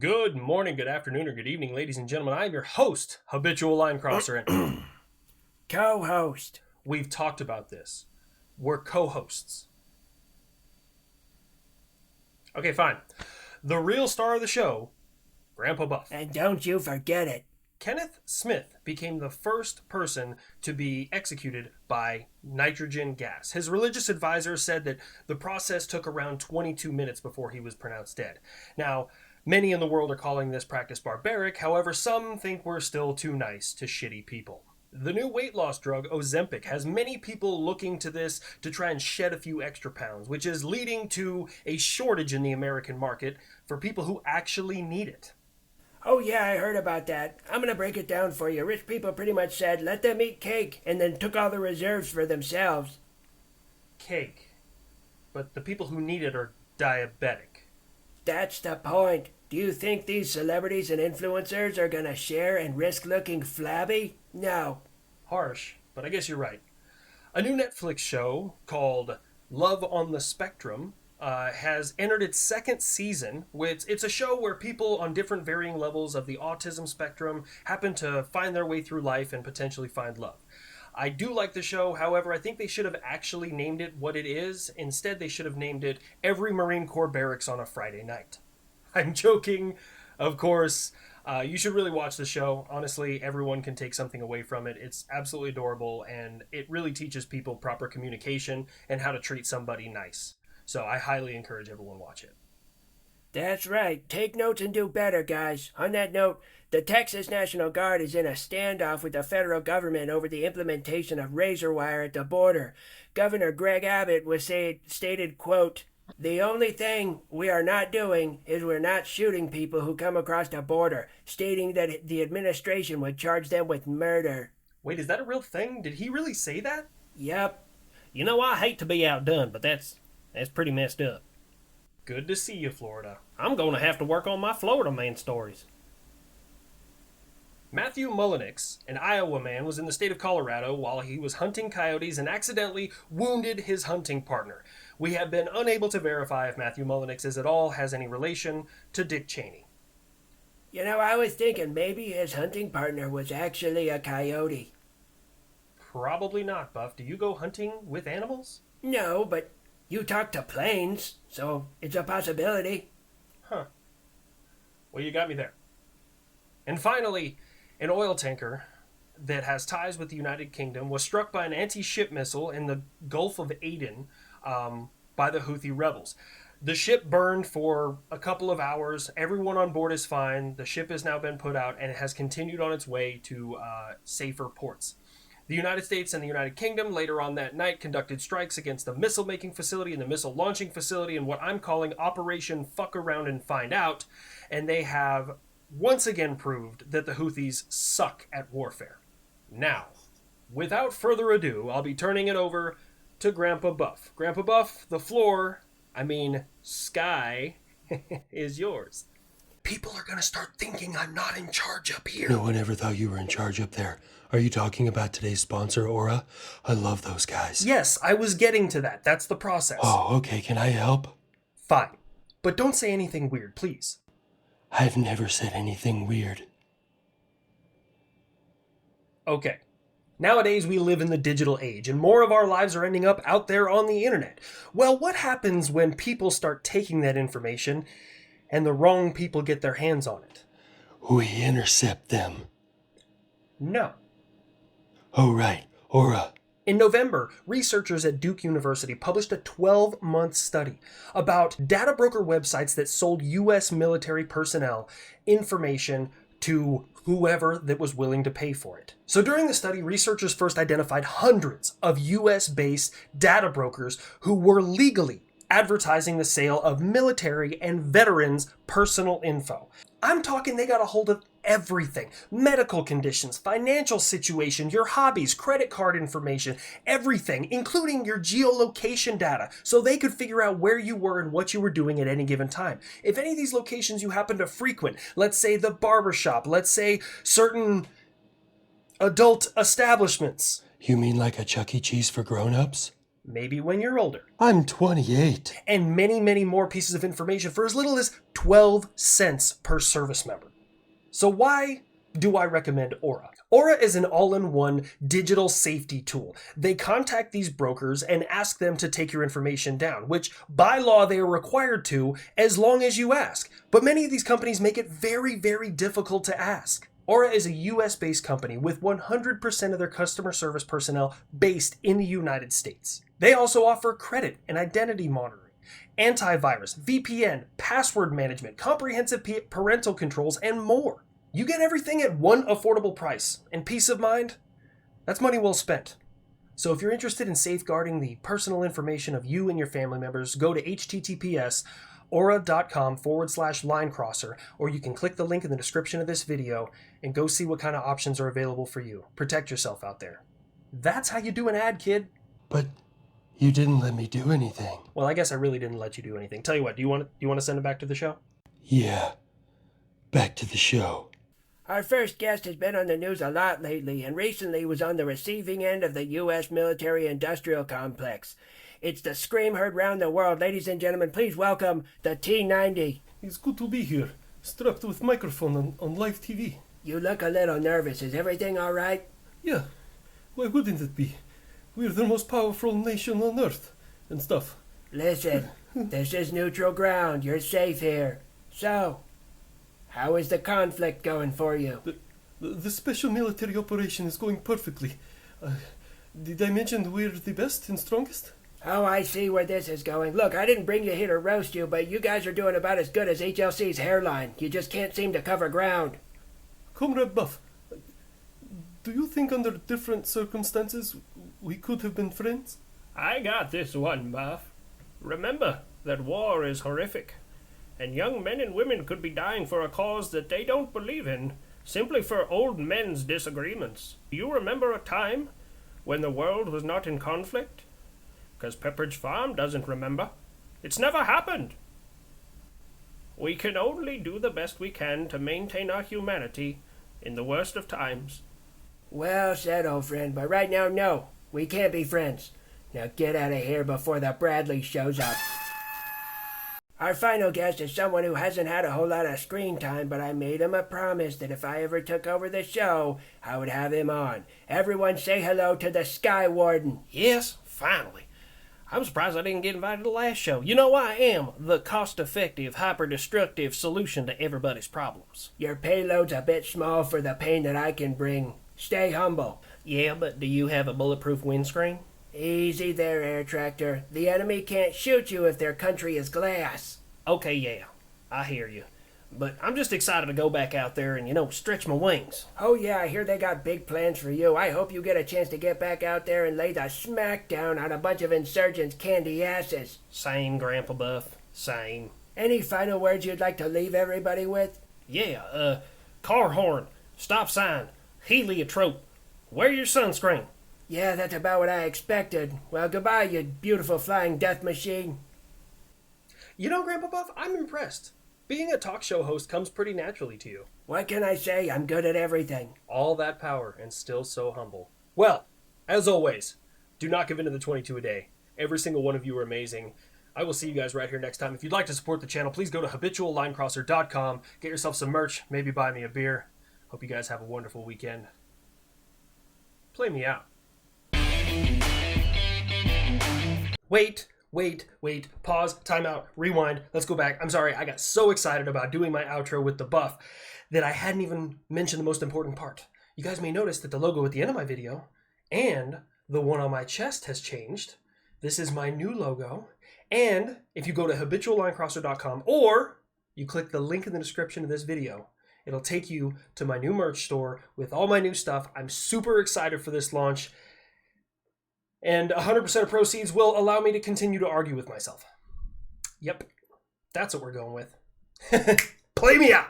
Good morning, good afternoon, or good evening, ladies and gentlemen. I am your host, Habitual Linecrosser, and Co-host. we've talked about this. We're co-hosts. Okay, fine. The real star of the show, Grandpa Buff. And don't you forget it. Kenneth Smith became the first person to be executed by nitrogen gas. His religious advisor said that the process took around 22 minutes before he was pronounced dead. Now, many in the world are calling this practice barbaric, however, some think we're still too nice to shitty people. The new weight loss drug, Ozempic, has many people looking to this to try and shed a few extra pounds, which is leading to a shortage in the American market for people who actually need it. Oh yeah, I heard about that. I'm gonna break it down for you. Rich people pretty much said, let them eat cake, and then took all the reserves for themselves. Cake. But the people who need it are diabetic. That's the point. Do you think these celebrities and influencers are gonna share and risk looking flabby? No. Harsh, but I guess you're right. A new Netflix show called Love on the Spectrum has entered its second season. It's a show where people on different varying levels of the autism spectrum happen to find their way through life and potentially find love. I do like the show, however, I think they should have actually named it what it is. Instead, they should have named it Every Marine Corps Barracks on a Friday Night. I'm joking, of course. You should really watch the show. Honestly, everyone can take something away from it. It's absolutely adorable, and it really teaches people proper communication and how to treat somebody nice. So I highly encourage everyone to watch it. That's right. Take notes and do better, guys. On that note, the Texas National Guard is in a standoff with the federal government over the implementation of razor wire at the border. Governor Greg Abbott stated, quote, "The only thing we are not doing is we're not shooting people who come across the border," stating that the administration would charge them with murder. Wait, is that a real thing? Did he really say that? Yup. You know, I hate to be outdone, but that's pretty messed up. Good to see you, Florida. I'm going to have to work on my Florida man stories. Matthew Mullenix, an Iowa man, was in the state of Colorado while he was hunting coyotes and accidentally wounded his hunting partner. We have been unable to verify if Matthew Mullenix is at all has any relation to Dick Cheney. You know, I was thinking maybe his hunting partner was actually a coyote. Probably not, Buff. Do you go hunting with animals? No, but you talk to planes, so it's a possibility. Huh. Well, you got me there. And finally, an oil tanker that has ties with the United Kingdom was struck by an anti-ship missile in the Gulf of Aden by the Houthi rebels. The ship burned for a couple of hours. Everyone on board is fine. The ship has now been put out and it has continued on its way to safer ports. The United States and the United Kingdom later on that night conducted strikes against the missile-making facility and the missile-launching facility in what I'm calling Operation Fuck Around and Find Out, and they have once again proved that the Houthis suck at warfare. Now, without further ado, I'll be turning it over to Grandpa Buff. Grandpa Buff, the floor, sky, is yours. People are gonna start thinking I'm not in charge up here. No one ever thought you were in charge up there. Are you talking about today's sponsor, Aura? I love those guys. Yes, I was getting to that. That's the process. Oh, okay. Can I help? Fine. But don't say anything weird, please. I've never said anything weird. Okay. Nowadays, we live in the digital age, and more of our lives are ending up out there on the internet. Well, what happens when people start taking that information and the wrong people get their hands on it? We intercept them. No. Oh, right. Aura. In November, researchers at Duke University published a 12-month study about data broker websites that sold U.S. military personnel information to whoever that was willing to pay for it. So during the study, researchers first identified hundreds of US-based data brokers who were legally advertising the sale of military and veterans' personal info. I'm talking they got a hold of everything. Medical conditions, financial situation, your hobbies, credit card information, everything, including your geolocation data, so they could figure out where you were and what you were doing at any given time. If any of these locations you happen to frequent, let's say the barbershop, let's say certain adult establishments. You mean like a Chuck E. Cheese for grown-ups? maybe when you're older. I'm 28. And many, many more pieces of information for as little as 12 cents per service member. So why do I recommend Aura? Aura is an all-in-one digital safety tool. They contact these brokers and ask them to take your information down, which by law they are required to as long as you ask. But many of these companies make it very, very difficult to ask. Aura is a US-based company with 100% of their customer service personnel based in the United States. They also offer credit and identity monitoring, antivirus, VPN, password management, comprehensive parental controls, and more. You get everything at one affordable price, and peace of mind, that's money well spent. So if you're interested in safeguarding the personal information of you and your family members, go to https://aura.com/Linecrosser, or you can click the link in the description of this video and go see what kind of options are available for you. Protect yourself out there. That's how you do an ad, kid. But you didn't let me do anything. Well, I guess I really didn't let you do anything. Tell you what, do you want to send it back to the show? Yeah. Back to the show. Our first guest has been on the news a lot lately, and recently was on the receiving end of the U.S. military-industrial complex. It's the scream heard round the world. Ladies and gentlemen, please welcome the T-90. It's good to be here, strapped with microphone on live TV. You look a little nervous. Is everything all right? Yeah, why wouldn't it be? We're the most powerful nation on Earth, and stuff. Listen, this is neutral ground. You're safe here. So, how is the conflict going for you? The special military operation is going perfectly. Did I mention we're the best and strongest? Oh, I see where this is going. Look, I didn't bring you here to roast you, but you guys are doing about as good as HLC's hairline. You just can't seem to cover ground. Comrade Buff, do you think under different circumstances we could have been friends? I got this one, Buff. Remember that war is horrific, and young men and women could be dying for a cause that they don't believe in, simply for old men's disagreements. Do you remember a time when the world was not in conflict? 'Cause Pepperidge Farm doesn't remember. It's never happened. We can only do the best we can to maintain our humanity in the worst of times. Well said, old friend, but right now, no. We can't be friends. Now get out of here before the Bradley shows up. Our final guest is someone who hasn't had a whole lot of screen time, but I made him a promise that if I ever took over the show, I would have him on. Everyone say hello to the Sky Warden. Yes, finally. I'm surprised I didn't get invited to the last show. You know, I am the cost-effective, hyper-destructive solution to everybody's problems. Your payload's a bit small for the pain that I can bring. Stay humble. Yeah, but do you have a bulletproof windscreen? Easy there, Air Tractor. The enemy can't shoot you if their country is glass. Okay, yeah, I hear you. But I'm just excited to go back out there and, stretch my wings. Oh yeah, I hear they got big plans for you. I hope you get a chance to get back out there and lay the smackdown on a bunch of insurgents' candy asses. Same, Grandpa Buff. Same. Any final words you'd like to leave everybody with? Yeah, car horn, stop sign, heliotrope. Wear your sunscreen. Yeah, that's about what I expected. Well, goodbye, you beautiful flying death machine. Grandpa Buff, I'm impressed. Being a talk show host comes pretty naturally to you. What can I say? I'm good at everything. All that power and still so humble. Well, as always, do not give in to the 22 a day. Every single one of you are amazing. I will see you guys right here next time. If you'd like to support the channel, please go to habituallinecrosser.com. Get yourself some merch. Maybe buy me a beer. Hope you guys have a wonderful weekend. Play me out. Wait. Pause. Time out. Rewind. Let's go back. I'm sorry. I got so excited about doing my outro with the buff that I hadn't even mentioned the most important part. You guys may notice that the logo at the end of my video and the one on my chest has changed. This is my new logo. And if you go to habituallinecrosser.com or you click the link in the description of this video, it'll take you to my new merch store with all my new stuff. I'm super excited for this launch. And 100% of proceeds will allow me to continue to argue with myself. Yep, that's what we're going with. Play me out!